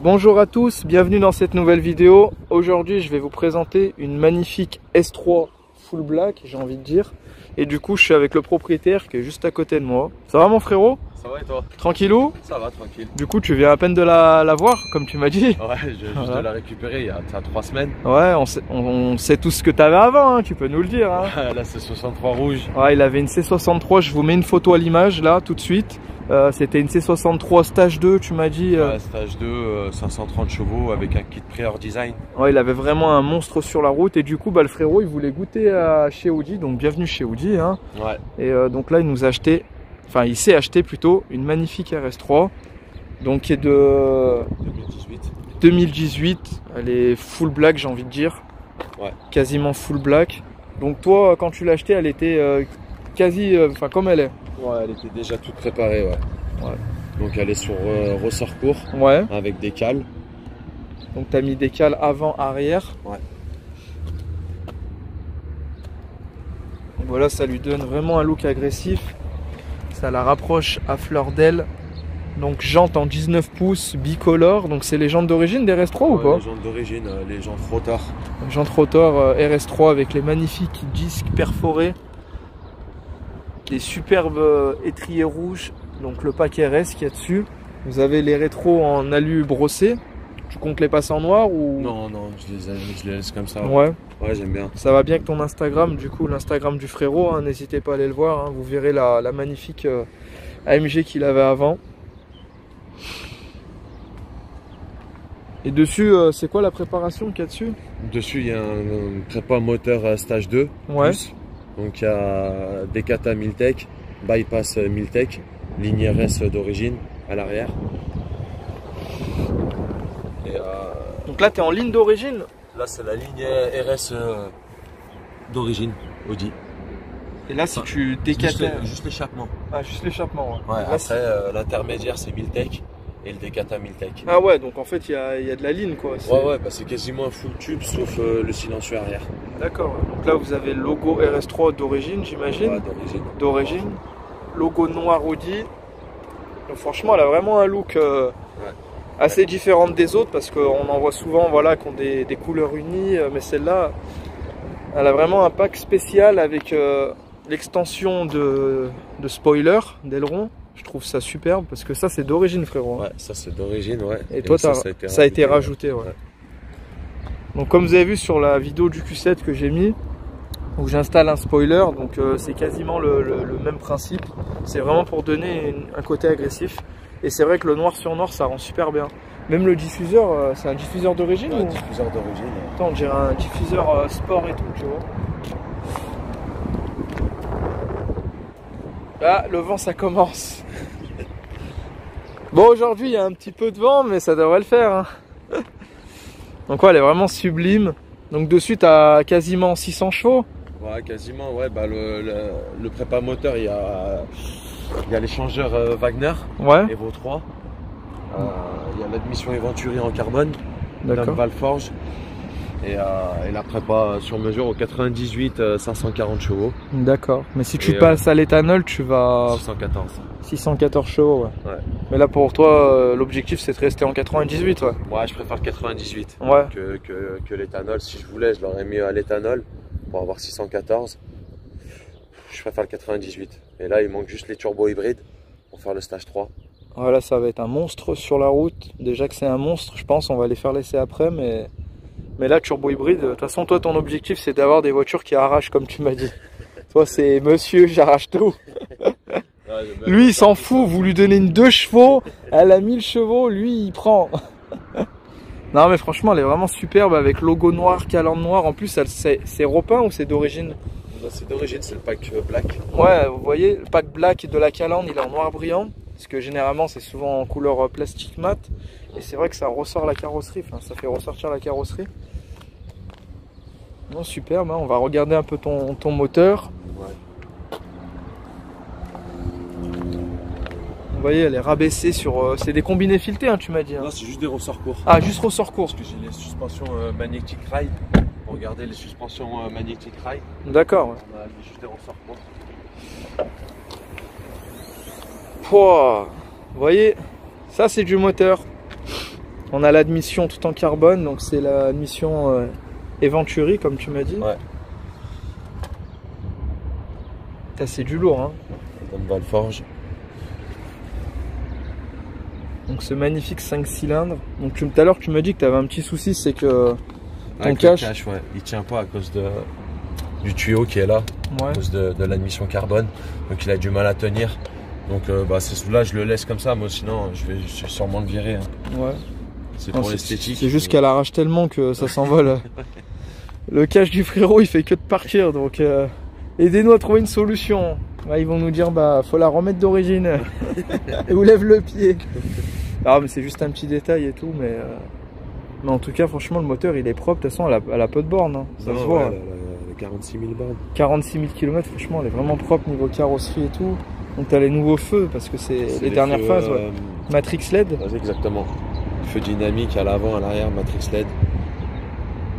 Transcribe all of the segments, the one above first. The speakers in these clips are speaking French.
Bonjour à tous, bienvenue dans cette nouvelle vidéo. Aujourd'hui je vais vous présenter une magnifique S3 full black, j'ai envie de dire. Et du coup je suis avec le propriétaire qui est juste à côté de moi. Ça va mon frérot? Ça va et toi? Tranquillou? Ça va, tranquille. Du coup tu viens à peine de la voir comme tu m'as dit? Ouais, je viens juste de la récupérer il y a 3 semaines. Ouais, on sait tout ce que tu avais avant, hein, tu peux nous le dire. Hein. Ouais, là c'est 63 rouge. Ouais, il avait une C63, je vous mets une photo à l'image là tout de suite. C'était une C63 stage 2, tu m'as dit. Ouais, stage 2, 530 chevaux avec un kit pre-hors design. Ouais, il avait vraiment un monstre sur la route et du coup le frérot il voulait goûter chez Audi, donc bienvenue chez Audi. Hein. Ouais. Et donc là il nous a acheté, enfin il s'est acheté plutôt une magnifique RS3, donc qui est de 2018. Elle est full black, j'ai envie de dire. Ouais. Quasiment full black. Donc toi quand tu l'as acheté elle était quasi, enfin comme elle est. Ouais, elle était déjà toute préparée, ouais. Donc elle est sur ressort court, ouais, avec des cales. Donc tu as mis des cales avant, arrière. Ouais. Donc voilà, ça lui donne vraiment un look agressif. Ça la rapproche à fleur d'aile. Donc jantes en 19 pouces bicolore. Donc c'est les jantes d'origine des RS3 ou pas? Les jantes d'origine, les jantes rotor. Jantes rotor RS3 avec les magnifiques disques perforés. Les superbes étriers rouges, donc le pack RS qu'il y a dessus. Vous avez les rétros en alu brossé. Tu comptes les passer en noir ou? Non, je les laisse comme ça. Ouais. Ouais, j'aime bien. Ça va bien avec ton Instagram, du coup l'Instagram du frérot, hein, n'hésitez pas à aller le voir, hein, vous verrez la magnifique AMG qu'il avait avant. Et dessus, c'est quoi la préparation qu'il y a dessus? Dessus, il y a un prépa moteur stage 2. Ouais. Plus. Donc il y a Decata Miltech, Bypass Miltech, ligne RS d'origine à l'arrière. Donc là tu es en ligne d'origine? Là c'est la ligne RS d'origine Audi. Et là si tu décates... Juste l'échappement. Ah juste l'échappement, ouais. Ouais, là, après l'intermédiaire c'est Miltech et le Decata Miltech. Ah ouais, donc en fait il y a de la ligne quoi. Ouais, bah, c'est quasiment un full tube sauf le silencieux arrière. D'accord, donc là vous avez le logo RS3 d'origine j'imagine. Ouais, d'origine. Logo noir Audi. Donc franchement elle a vraiment un look assez différent des autres parce qu'on en voit souvent voilà, qui ont des couleurs unies, mais celle-là elle a vraiment un pack spécial avec l'extension de spoiler, d'aileron. Je trouve ça superbe parce que ça c'est d'origine frérot. Ouais, ça c'est d'origine, ouais. Et toi ça a été rajouté, ouais. Donc comme vous avez vu sur la vidéo du Q7 que j'ai mis, où j'installe un spoiler, donc c'est quasiment le même principe. C'est vraiment pour donner un côté agressif. Et c'est vrai que le noir sur noir ça rend super bien. Même le diffuseur, c'est un diffuseur d'origine ou... diffuseur d'origine. Attends, on dirait un diffuseur sport et tout, tu vois. Là, le vent ça commence. Bon, aujourd'hui il y a un petit peu de vent, mais ça devrait le faire. Hein. Donc ouais, elle est vraiment sublime. Donc dessus tu as quasiment 600 chevaux. Ouais, quasiment, ouais. Bah, le prépa moteur, il y a l'échangeur Wagner, ouais. Evo 3. Il y a l'admission Venturi en carbone, d'accord. Valforge. Et la prépa sur mesure au 98 540 chevaux. D'accord. Mais si tu passes à l'éthanol, tu vas... 614 chevaux, ouais. Mais là pour toi, l'objectif c'est de rester en 98, ouais. Ouais, je préfère le 98 ouais. que l'éthanol. Si je voulais, je l'aurais mis à l'éthanol pour avoir 614. Je préfère le 98. Et là, il manque juste les turbo hybrides pour faire le stage 3. Voilà, ça va être un monstre sur la route. Déjà que c'est un monstre, je pense, on va les faire laisser après, mais là, turbo hybride, de toute façon, toi, ton objectif, c'est d'avoir des voitures qui arrachent, comme tu m'as dit. Toi, c'est monsieur, j'arrache tout. Lui, il s'en fout, vous lui donnez une 2 chevaux, elle a 1000 chevaux, lui, il prend. Non, mais franchement, elle est vraiment superbe avec logo noir, calandre noir. En plus, c'est repeint ou c'est d'origine? C'est d'origine, c'est le pack black. Ouais, vous voyez, le pack black de la calandre, il est en noir brillant. Parce que généralement, c'est souvent en couleur plastique mat. Et c'est vrai que ça ressort la carrosserie, enfin ça fait ressortir la carrosserie. Non, superbe, hein. On va regarder un peu ton moteur. Ouais. Vous voyez, elle est rabaissée sur... c'est des combinés filetés, hein, tu m'as dit. Hein. Non, c'est juste des ressorts courts. Ah, juste ressort court. Parce que j'ai les suspensions Magnetic Ride. Pour regarder les suspensions Magnetic Ride. D'accord. Ouais. On a mis juste des ressorts courts. Pouah. Vous voyez, ça c'est du moteur. On a l'admission tout en carbone, donc c'est l'admission Eventuri, comme tu m'as dit. Ouais. C'est du lourd, hein. Madame Valforge. Donc ce magnifique 5 cylindres. Donc tout à l'heure tu m'as dit que tu avais un petit souci, c'est que ton Avec cache, le cache, ouais. Il tient pas à cause du tuyau qui est là, ouais. à cause de l'admission carbone. Donc il a du mal à tenir. Donc là je le laisse comme ça, moi sinon je vais sûrement le virer. Hein. Ouais. C'est pour l'esthétique. C'est juste qu'elle arrache tellement que ça s'envole. Le cache du frérot il fait que de partir, donc aidez-nous à trouver une solution. Là, ils vont nous dire bah faut la remettre d'origine. Et vous lève le pied. Ah mais c'est juste un petit détail et tout, mais en tout cas franchement le moteur il est propre, de toute façon elle a peu de bornes, hein. Ça se voit. Ouais, elle a 46 000 bornes. 46 000 km, franchement elle est vraiment propre niveau carrosserie et tout. Donc tu as les nouveaux feux parce que c'est les dernières feux, phases, ouais. Matrix LED. Exactement. Feu dynamique à l'avant, à l'arrière, Matrix LED.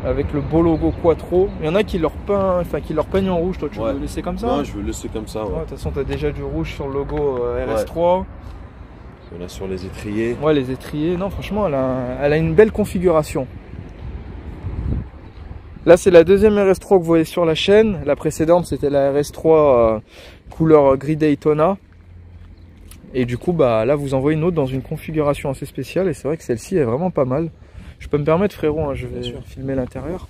Avec le beau logo Quattro. Il y en a qui leur peignent en rouge, toi tu veux le laisser comme ça? Non, je veux le laisser comme ça. De toute façon tu as déjà du rouge sur le logo RS3. On a sur les étriers. Ouais, les étriers. Non, franchement, elle a une belle configuration. Là, c'est la deuxième RS3 que vous voyez sur la chaîne. La précédente, c'était la RS3 couleur gris Daytona. Et du coup, bah là, vous en voyez une autre dans une configuration assez spéciale. Et c'est vrai que celle-ci est vraiment pas mal. Je peux me permettre, frérot, hein, je vais filmer l'intérieur.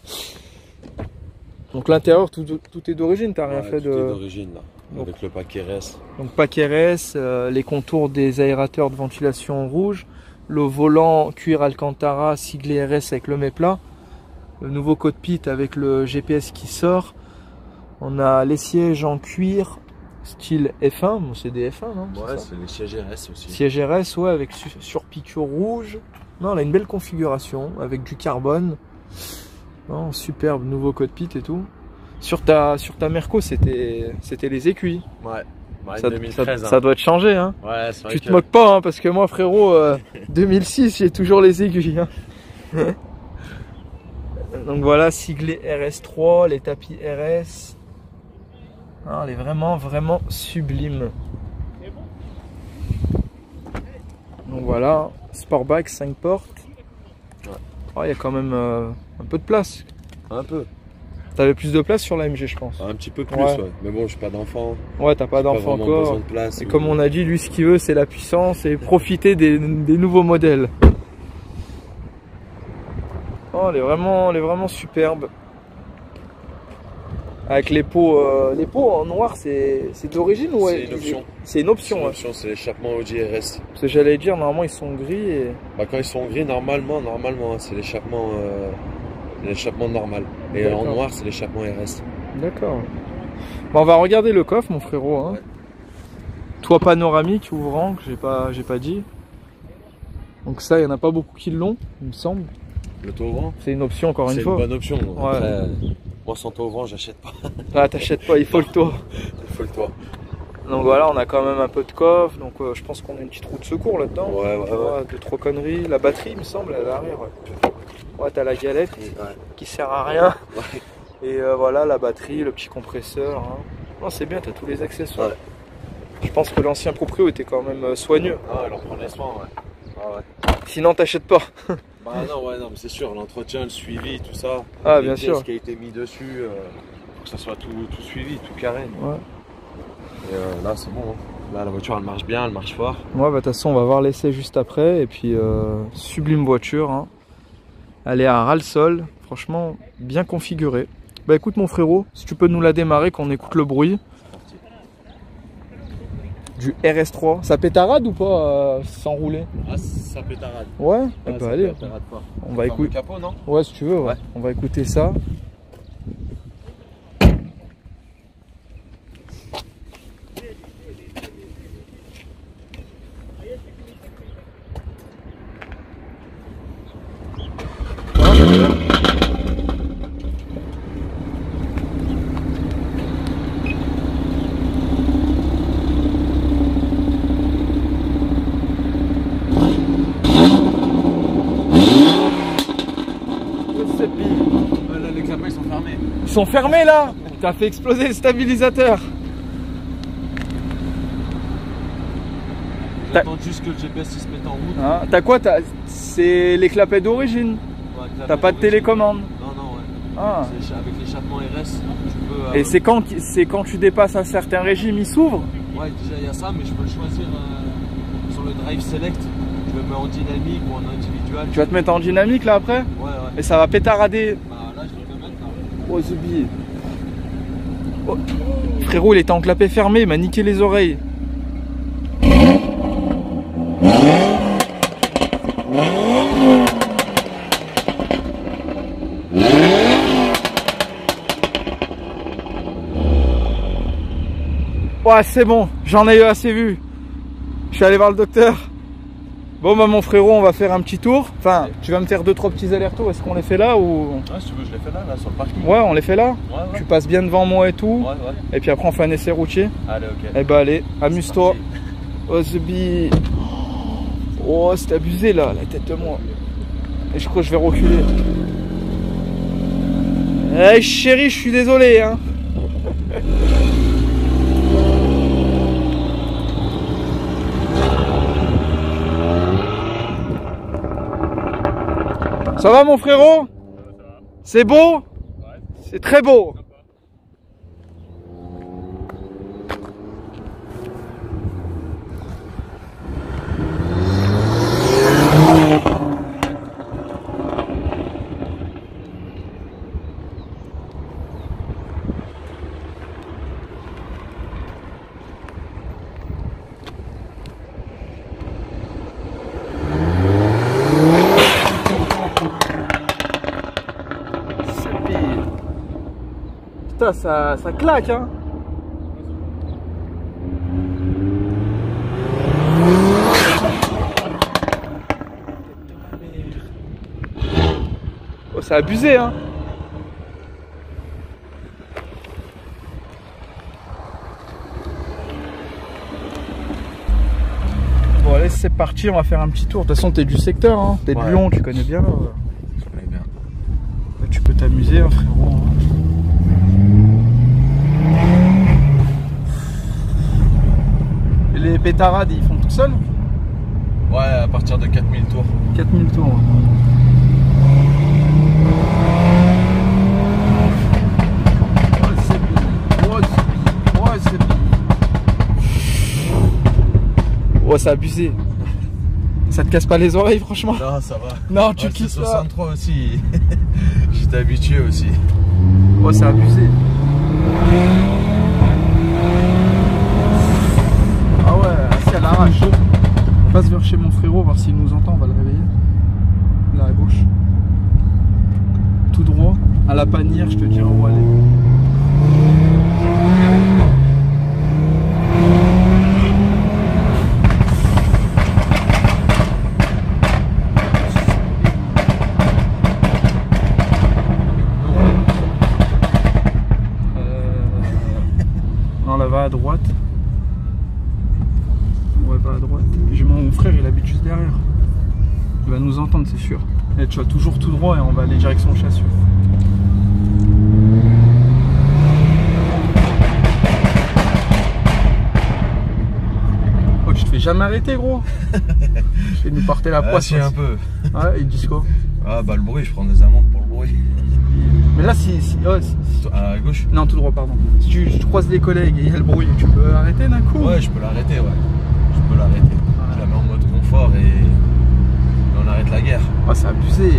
Donc l'intérieur, tout est d'origine. T'as rien fait de... Tout est d'origine, là. Donc, avec le paquet RS. Donc paquet RS, les contours des aérateurs de ventilation rouge, le volant cuir Alcantara siglé RS avec le méplat, le nouveau cockpit avec le GPS qui sort. On a les sièges en cuir style F1, bon, c'est des F1 non? Ouais, c'est les sièges RS aussi. Sièges RS, ouais, avec surpiqûre rouge. Non, on a une belle configuration avec du carbone. Non, superbe nouveau cockpit et tout. Sur ta Merco, c'était les aiguilles. Ouais. Ça, 2013, ça doit te changer, hein. Ouais, c'est vrai. Tu te moques pas, hein, parce que moi, frérot, 2006, j'ai toujours les aiguilles. Hein. Donc voilà, siglé RS3, les tapis RS. Ah, elle est vraiment, vraiment sublime. Donc voilà, Sportback 5 portes. Ouais. Oh, il y a quand même un peu de place. Un peu. T'avais plus de place sur la MG, je pense. Un petit peu plus, ouais. Mais bon, j'ai pas d'enfant. Ouais, t'as pas d'enfant encore. De place, et comme on a dit, lui, ce qu'il veut, c'est la puissance et profiter des nouveaux modèles. Oh, elle est vraiment superbe. Avec les pots en noir, c'est d'origine ou c'est une option. C'est une option. C'est une option, c'est l'échappement Audi RS. Parce que j'allais dire, normalement, ils sont gris. Et... Bah, quand ils sont gris, normalement, hein, c'est l'échappement normal. Et en noir, c'est l'échappement RS. D'accord. Bon, on va regarder le coffre, mon frérot. Hein. Ouais. Toit panoramique ouvrant, que j'ai pas dit. Donc ça, il n'y en a pas beaucoup qui l'ont, il me semble. Le toit ouvrant? C'est une option, encore une fois. C'est une bonne option. Ouais. Après, moi, sans toit ouvrant, j'achète pas. Ah, t'achètes pas, il faut le toit. Il faut le toit. Donc voilà, on a quand même un peu de coffre. Donc je pense qu'on a une petite roue de secours là-dedans. Ouais. 2-3 conneries. La batterie, il me semble, à l'arrière. Ouais, t'as la galette qui sert à rien. Ouais. Et voilà, la batterie, le petit compresseur. Hein. Non, c'est bien, t'as tous les accessoires. Ouais. Je pense que l'ancien proprio était quand même soigneux. Ah, elle en prenait soin, ouais. Ah, ouais. Sinon, t'achètes pas. Bah non, mais c'est sûr, l'entretien, le suivi, tout ça. Ah, bien sûr. Ce qui a été mis dessus, pour que ça soit tout suivi, tout carré. Ouais. Et là, c'est bon. Hein. Là, la voiture, elle marche bien, elle marche fort. Ouais, bah de toute façon, on va voir l'essai juste après. Et puis, sublime voiture. Hein. Elle est à ras le sol. Franchement, bien configurée. Bah écoute, mon frérot, si tu peux nous la démarrer, qu'on écoute le bruit. Du RS3. Ça pétarade ou pas sans rouler? Ah, ça pétarade. Ouais, ah, bah allez. On va écouter. Capot, non? Ouais, si tu veux, ouais. On va écouter ça. sont fermés là. T'as fait exploser le stabilisateur. J'attends juste que le GPS il se mette en route. Hein, t'as quoi? C'est les clapets d'origine. Ouais, T'as pas de télécommande? Non, non, ouais. Ah. Avec l'échappement RS, tu peux... Et c'est quand tu dépasses un certain régime, il s'ouvre? Ouais, déjà il y a ça, mais je peux le choisir sur le drive select. Je me mets en dynamique ou en individuel. Tu vas te mettre en dynamique là après? Ouais, ouais. Et ça va pétarader. Bah là, je vais le mettre là. Oh, The Bee. Oh. Frérot, il était en clapet fermé, il m'a niqué les oreilles. Ouais, c'est bon, j'en ai eu assez vu. Je suis allé voir le docteur. Bon bah mon frérot, on va faire un petit tour. Enfin, tu vas me faire 2-3 petits allers-retours. Est-ce qu'on les fait là ou... Ouais, si tu veux, je les fais là, sur le parking. Ouais, on les fait là. Ouais, ouais. Tu passes bien devant moi et tout. Ouais, ouais. Et puis après on fait un essai routier. Allez, ok. Eh bah allez, amuse-toi. Oh The Bee. Oh, c'est abusé là, la tête de moi. Et je crois que je vais reculer. Eh chérie, je suis désolé hein. Ça va mon frérot? C'est beau? C'est très beau. Putain, ça claque hein. Oh, c'est abusé hein. Bon allez, c'est parti, on va faire un petit tour. De toute façon, t'es du secteur hein. T'es de Lyon, tu connais bien. Je connais bien. Là, tu peux t'amuser hein, frérot. Les pétarades, ils font tout seuls? Ouais, à partir de 4000 tours. 4000 tours. Ouais. Oh, c'est abusé. Ça te casse pas les oreilles, franchement? Non, ça va. Non, tu kiffes ça. 63 aussi. J'étais habitué aussi. Oh, c'est abusé. Ah ouais, c'est à l'arrache. On passe vers chez mon frérot, voir s'il nous entend, on va le réveiller. Là à gauche. Tout droit, à la panière, je te dirai où aller. Non, là va à droite. Ouais, va à droite. Mon frère, il habite juste derrière. Il va nous entendre, c'est sûr. Et tu vas toujours tout droit et on va aller direction Chassieux. Oh, tu te fais jamais arrêter, gros. Je vais nous porter la poisse. Si, un peu. Ouais, ils disent quoi? Ah, bah le bruit, je prends des amendes pour le bruit. Mais là, si À gauche? Non, tout droit, pardon. Si tu croises des collègues et il y a le bruit, tu peux arrêter d'un coup? Ouais, je peux l'arrêter, ouais. Je peux l'arrêter. Je la mets en mode confort et on arrête la guerre. Oh, c'est abusé.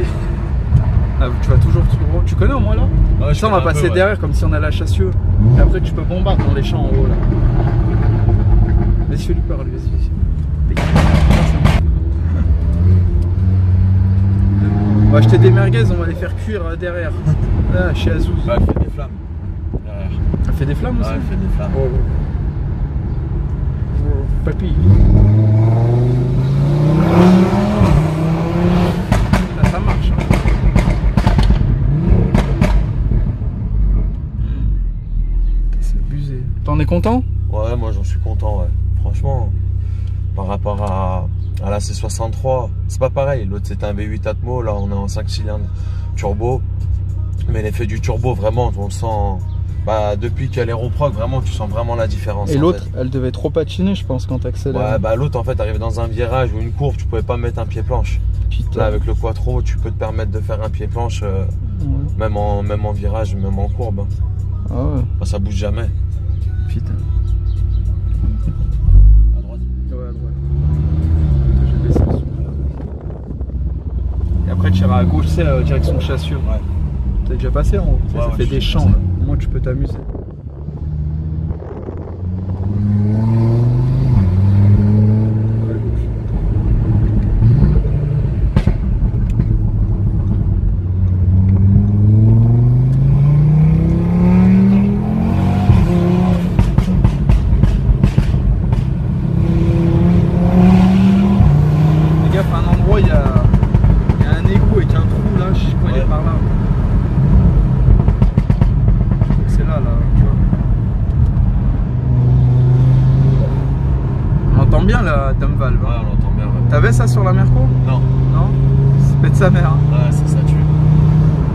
Ah, tu vas toujours tout droit. Tu connais au moins là? Ouais, ça, on va passer derrière comme si on allait à Chassieux. Et après, tu peux bombarder dans les champs en haut là. Vas-y, fais-lui peur, lui, vas-y. On va acheter des merguez, on va les faire cuire derrière. Là, chez Azouz. Bah, elle fait des flammes. Derrière. Elle fait des flammes aussi? Ouais, elle fait des flammes. Oh, oh. Papy. Là, ça marche. Hein. C'est abusé. T'en es content? Ouais, moi j'en suis content, ouais. Franchement, par rapport à la C63, c'est pas pareil. L'autre c'était un V8 Atmo, là on est en 5 cylindres turbo. Mais l'effet du turbo, vraiment, on le sent. Bah, depuis qu'il y a l'Aeroprog, vraiment, tu sens vraiment la différence. Et l'autre, elle devait trop patiner, je pense, quand t'accélères. Ouais, bah l'autre, en fait, arrivé dans un virage ou une courbe, tu pouvais pas mettre un pied planche. Putain. Là, avec le Quattro, tu peux te permettre de faire un pied planche, même en virage, même en courbe. Ah ouais. Bah, ça bouge jamais. Putain. À droite. Ouais, à droite. Je vais baisser le son. Et après, tu iras à gauche, c'est direction Chassieux. Ouais. T'es déjà passé en haut, Ouais, ça ouais, fait des champs là. Au moins tu peux t'amuser. Fais gaffe, à un endroit il y a un égout avec un trou là, je sais pas, il est par là. C'est là, tu vois. On entend bien la dump valve. Ouais, on l'entend bien. Ouais. T'avais ça sur la Merco? Non. Non? C'est pète sa mère. Hein. Ouais, c'est ça, tu.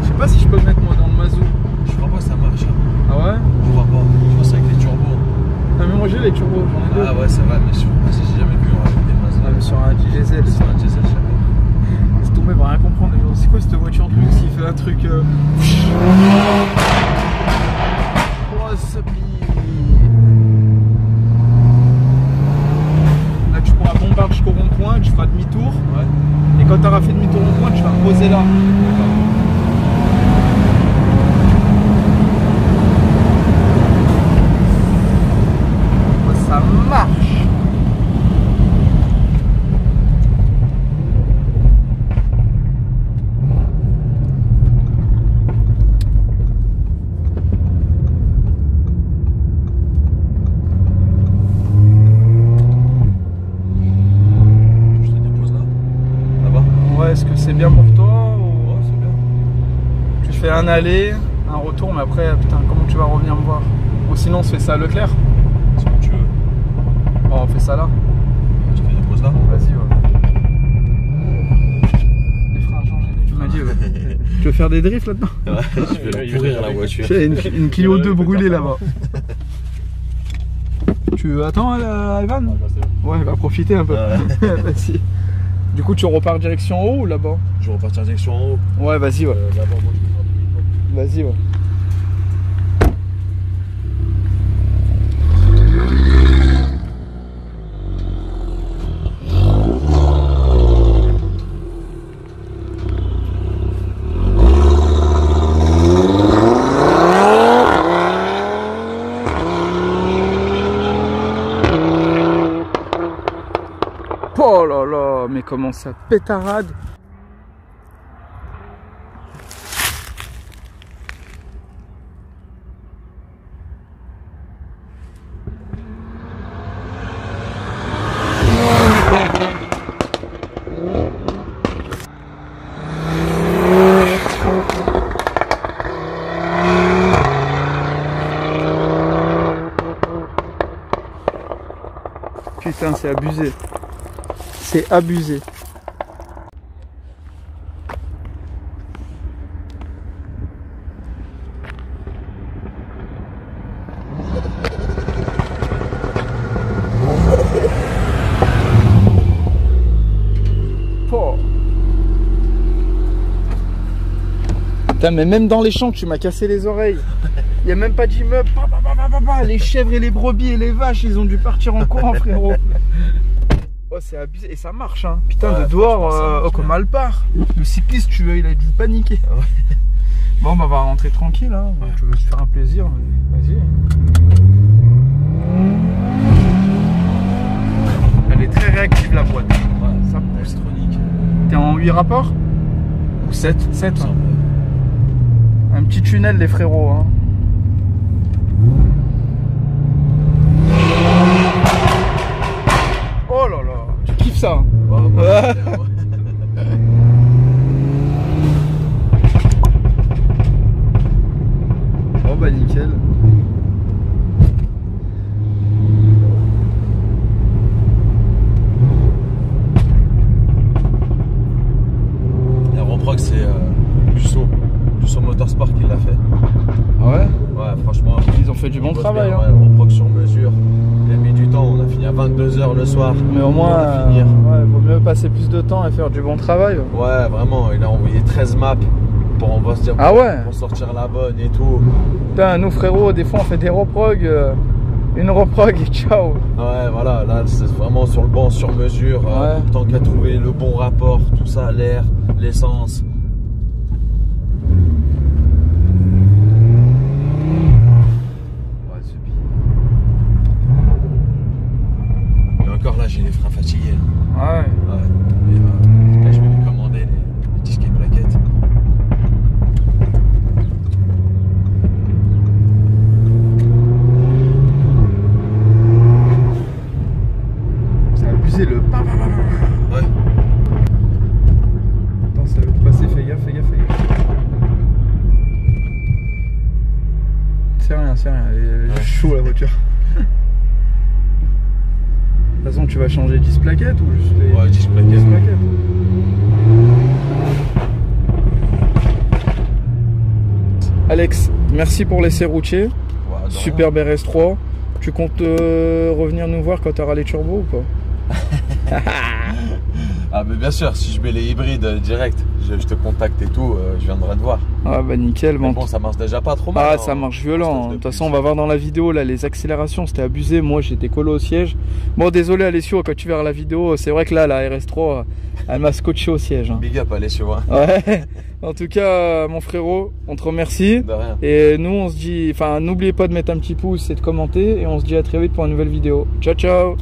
Je sais pas si je peux le mettre moi dans le mazou. Je crois pas que ça marche. Hein. Ah ouais? Je vois pas. Je pense avec les turbos. Ah mais moi j'ai les turbos, j'en ai deux. Ah ouais, c'est vrai, mais sur. Ah, si, j'ai jamais vu avec des Mazda. Ah, mais sur un diesel. Sur un diesel, jamais. C'est tombé, va rien comprendre. C'est quoi cette voiture de luxe qui fait un truc Oh, ça plie. Là, tu pourras bombarder jusqu'au rond-point, tu feras demi-tour. Ouais. Et quand tu auras fait demi-tour au rond-point, tu vas me poser là. Oh, ça marche. Est-ce que c'est bien pour toi ou... Ouais, c'est bien. Tu fais un aller, un retour, mais après, putain, comment tu vas revenir me voir? Ou sinon, on se fait ça à Leclerc? Ce que tu veux. Oh, on fait ça là. Tu fais des pauses là? Vas-y, ouais. Les freins à changer, tu m'as dit, ouais. Tu veux faire des drifts là-dedans? Ouais, je vais la pourrir la voiture. J'ai une Clio 2 brûlée là-bas. Tu attends, Ivan? Ouais, il va profiter un peu. Vas-y. Du coup, tu repars direction en haut ou là-bas? Je vais repartir direction en haut. Ouais, vas-y, ouais. D'abord, moi, je vais Vas-y, ouais. Oh là là, mais comment ça pétarade! Putain, c'est abusé. C'est abusé. Oh. Putain, mais même dans les champs, tu m'as cassé les oreilles. Il n'y a même pas d'immeuble. Les chèvres et les brebis et les vaches, ils ont dû partir en courant, frérot. Oh, c'est abusé. Et ça marche, hein. Putain, ouais, de dehors, oh, comme elle part. Le cycliste, il a dû paniquer. Ouais. Bon, bah, on va rentrer tranquille, hein. Ouais. Tu veux te faire un plaisir, vas-y. Elle est très réactive, la boîte. Ouais, ça pousse. T'es en 8 rapports? Ou 7? 7, hein. Un petit tunnel, les frérots, hein. Oh là là, tu kiffes ça, hein. Ouais. Oh bah nickel. L'Aeroprog c'est du son moteur. Motorsport qui l'a fait. Ouais. Ouais, franchement. Ils ont fait du bon travail. Bien, Hein. ouais, Reproc sur mesure. Il a mis du temps, on a fini à 22 h le soir. Mais au moins, ouais, vaut mieux passer plus de temps et faire du bon travail. Ouais, vraiment, il a envoyé 13 maps pour, on va se dire, ah ouais, pour sortir la bonne et tout. Putain, nous frérot, des fois on fait des reprog, une reprog et ciao. Ouais, voilà, là c'est vraiment sur le banc, sur mesure, ouais. Tant qu'à trouver le bon rapport, tout ça, l'air, l'essence. Encore là j'ai les freins fatigués. Ouais. Ouais. Là je vais lui commander les disques et plaquettes. C'est abusé le. Ouais. Attends, ça va te passer, fais gaffe, fais gaffe, fais gaffe. C'est rien, elle est chaud la voiture. De toute façon, tu vas changer 10 plaquettes ou juste les... Ouais, 10 plaquettes. 10 plaquettes. Alex, merci pour l'essai routier. Ouais, superbe RS3. Tu comptes revenir nous voir quand tu auras les turbos ou pas? Ah mais bien sûr, si je mets les hybrides direct, je te contacte et tout, je viendrai te voir. Ah bah nickel. Bon, ça marche déjà pas trop mal. Ah, ça marche violent. De toute façon, on va voir dans la vidéo, là, les accélérations, c'était abusé. Moi, j'étais collé au siège. Bon, désolé Alessio, quand tu verras la vidéo, c'est vrai que là, la RS3, elle m'a scotché au siège. Hein. Big up Alessio. Hein. Ouais. En tout cas, mon frérot, on te remercie. De rien. Et nous, on se dit, enfin, n'oubliez pas de mettre un petit pouce et de commenter. Et on se dit à très vite pour une nouvelle vidéo. Ciao, ciao.